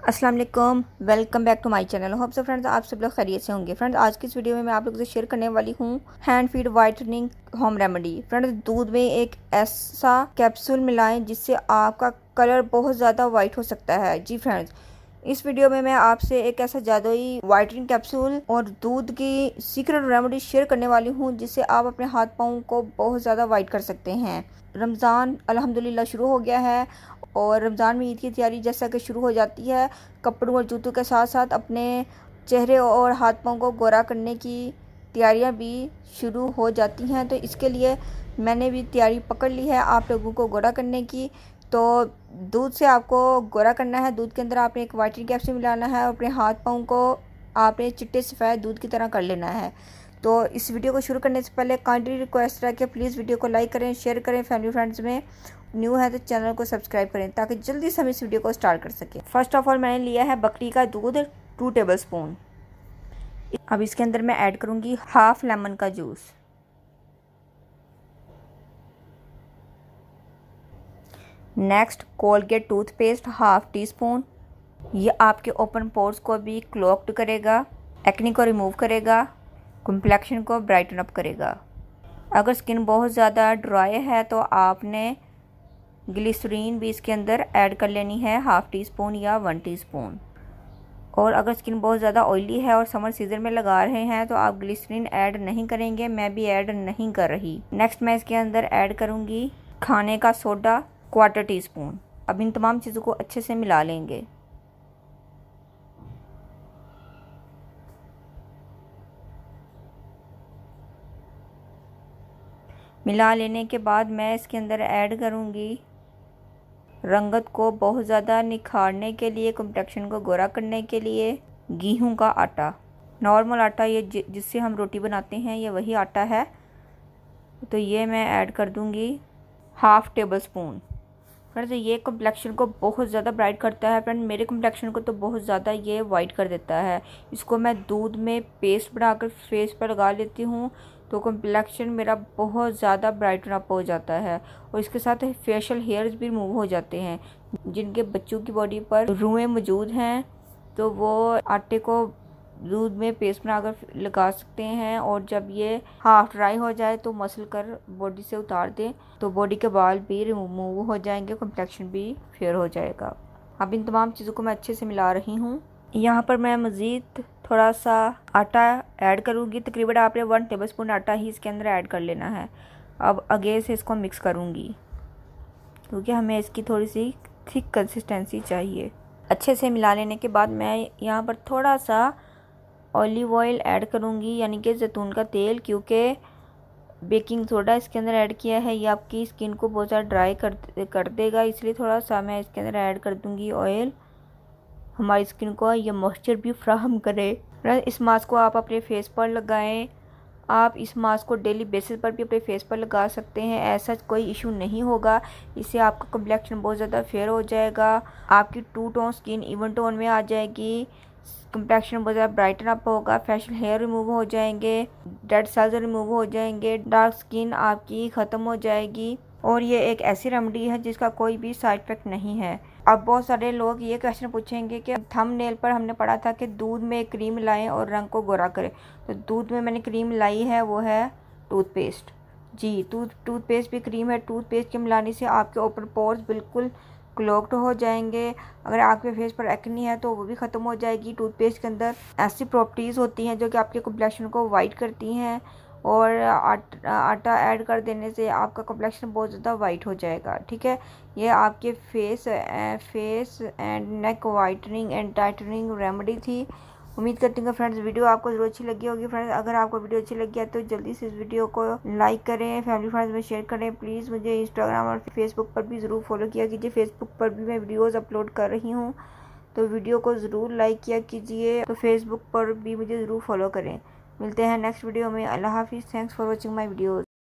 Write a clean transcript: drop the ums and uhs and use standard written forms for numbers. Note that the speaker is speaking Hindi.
अस्सलाम वालेकुम, welcome back to my channel. Hope so friends आप सब लोग खैरियत से होंगे। फ्रेंड्स आज की इस वीडियो में मैं आप लोगों से शेयर करने वाली हूँ hand feed whitening home remedy. Friends दूध में एक ऐसा कैप्सूल मिलाएं जिससे आपका कलर बहुत ज़्यादा वाइट हो सकता है। जी फ्रेंड्स, इस वीडियो में मैं आपसे एक ऐसा जादुई वाइटनिंग कैप्सूल और दूध की सीक्रेट रेमेडी शेयर करने वाली हूँ जिससे आप अपने हाथ पाँव को बहुत ज़्यादा वाइट कर सकते हैं। रमज़ान अल्हम्दुलिल्लाह शुरू हो गया है और रमज़ान में ईद की तैयारी जैसा कि शुरू हो जाती है। कपड़ों और जूतों के साथ साथ अपने चेहरे और हाथ पाँव को गोरा करने की तैयारियां भी शुरू हो जाती हैं। तो इसके लिए मैंने भी तैयारी पकड़ ली है आप लोगों को गोरा करने की। तो दूध से आपको गोरा करना है। दूध के अंदर आपने एक वाइटनिंग कैप्सूल मिलाना है और अपने हाथ पाँव को आपने चिट्टे सफ़ेद दूध की तरह कर लेना है। तो इस वीडियो को शुरू करने से पहले काइंडली रिक्वेस्ट है कि प्लीज़ वीडियो को लाइक करें, शेयर करें, फैमिली फ्रेंड्स में न्यू है तो चैनल को सब्सक्राइब करें ताकि जल्दी से हम इस वीडियो को स्टार्ट कर सकें। फर्स्ट ऑफ ऑल मैंने लिया है बकरी का दूध 2 टेबलस्पून। अब इसके अंदर मैं ऐड करूंगी हाफ लेमन का juice. Next Colgate toothpaste half tea spoon. ये आपके ओपन पोर्स को भी क्लॉग्ड करेगा, एक्ने को रिमूव करेगा, कॉम्प्लेक्शन को ब्राइटन अप करेगा। अगर स्किन बहुत ज़्यादा ड्राई है तो आपने ग्लिसरीन भी इसके अंदर ऐड कर लेनी है हाफ टी स्पून या 1 टीस्पून। और अगर स्किन बहुत ज़्यादा ऑयली है और समर सीजन में लगा रहे हैं तो आप ग्लिसरीन ऐड नहीं करेंगे, मैं भी ऐड नहीं कर रही। नेक्स्ट मैं इसके अंदर ऐड करूँगी खाने का सोडा 1/4 टीस्पून। अब इन तमाम चीज़ों को अच्छे से मिला लेंगे। मिला लेने के बाद मैं इसके अंदर ऐड करूँगी रंगत को बहुत ज़्यादा निखारने के लिए, कॉम्प्लेक्शन को गोरा करने के लिए गेहूं का आटा। नॉर्मल आटा ये जिससे हम रोटी बनाते हैं ये वही आटा है। तो ये मैं ऐड कर दूंगी हाफ टेबल स्पून। फ्रेंड्स ये कॉम्प्लेक्शन को बहुत ज़्यादा ब्राइट करता है। फ्रेंड मेरे कॉम्प्लेक्शन को तो बहुत ज़्यादा ये वाइट कर देता है। इसको मैं दूध में पेस्ट बनाकर फेस पर लगा लेती हूँ तो कॉम्प्लेक्शन मेरा बहुत ज़्यादा ब्राइटन अप हो जाता है। और इसके साथ फेशियल हेयर्स भी रिमूव हो जाते हैं। जिनके बच्चों की बॉडी पर रुएं मौजूद हैं तो वो आटे को दूध में पेस्ट बनाकर लगा सकते हैं। और जब ये हाफ ड्राई हो जाए तो मसल कर बॉडी से उतार दें तो बॉडी के बाल भी रिमूव हो जाएंगे, कॉम्प्लेक्शन भी फेयर हो जाएगा। अब इन तमाम चीज़ों को मैं अच्छे से मिला रही हूँ। यहाँ पर मैं मज़ीद थोड़ा सा आटा ऐड करूँगी। तकरीबन आपने 1 टेबलस्पून आटा ही इसके अंदर ऐड कर लेना है। अब आगे से इसको मिक्स करूँगी क्योंकि हमें इसकी थोड़ी सी थिक कंसिस्टेंसी चाहिए। अच्छे से मिला लेने के बाद मैं यहाँ पर थोड़ा सा ऑलिव ऑयल ऐड करूँगी, यानी कि जैतून का तेल, क्योंकि बेकिंग सोडा इसके अंदर ऐड किया है। ये आपकी स्किन को बहुत ज़्यादा ड्राई कर देगा, इसलिए थोड़ा सा मैं इसके अंदर ऐड कर दूँगी ऑयल। हमारी स्किन को ये मॉइस्चर भी फ्राहम करे। इस मास्क को आप अपने फेस पर लगाएं। आप इस मास्क को डेली बेसिस पर भी अपने फेस पर लगा सकते हैं, ऐसा कोई इशू नहीं होगा। इससे आपका कॉम्प्लेक्शन बहुत ज़्यादा फेयर हो जाएगा, आपकी 2 टोन स्किन इवन टोन में आ जाएगी, कॉम्प्लेक्शन बहुत ज़्यादा ब्राइटन अप होगा, फेशियल हेयर रिमूव हो जाएंगे, डेड सेल्स रिमूव हो जाएंगे, डार्क स्किन आपकी ख़त्म हो जाएगी। और ये एक ऐसी रेमेडी है जिसका कोई भी साइड इफेक्ट नहीं है। अब बहुत सारे लोग ये क्वेश्चन पूछेंगे कि थंबनेल पर हमने पढ़ा था कि दूध में क्रीम मिलाएं और रंग को गोरा करें। तो दूध में मैंने क्रीम मिलाई है, वो है टूथपेस्ट। जी टूथपेस्ट भी क्रीम है। टूथपेस्ट के मिलाने से आपके ओपन पोर्स बिल्कुल क्लॉग्ड हो जाएंगे। अगर आपके फेस पर एक्ने है तो वो भी ख़त्म हो जाएगी। टूथपेस्ट के अंदर ऐसी प्रॉपर्टीज़ होती हैं जो कि आपके कॉम्प्लेक्शन को वाइट करती हैं। और आटा ऐड कर देने से आपका कॉम्प्लेक्शन बहुत ज़्यादा वाइट हो जाएगा। ठीक है, ये आपके face and neck whitening and tightening remedy थी। उम्मीद करती हूँ फ्रेंड्स वीडियो आपको ज़रूर अच्छी लगी होगी। फ्रेंड्स अगर आपको वीडियो अच्छी लगी है तो जल्दी से इस वीडियो को लाइक करें, फैमिली फ्रेंड्स में शेयर करें। प्लीज़ मुझे इंस्टाग्राम और फेसबुक पर भी ज़रूर फॉलो किया कीजिए। फेसबुक पर भी मैं वीडियोज़ अपलोड कर रही हूँ तो वीडियो को ज़रूर लाइक किया कीजिए। तो फेसबुक पर भी मुझे ज़रूर फॉलो करें। मिलते हैं नेक्स्ट वीडियो में। अल्लाह हाफिज़। Thanks for watching my videos.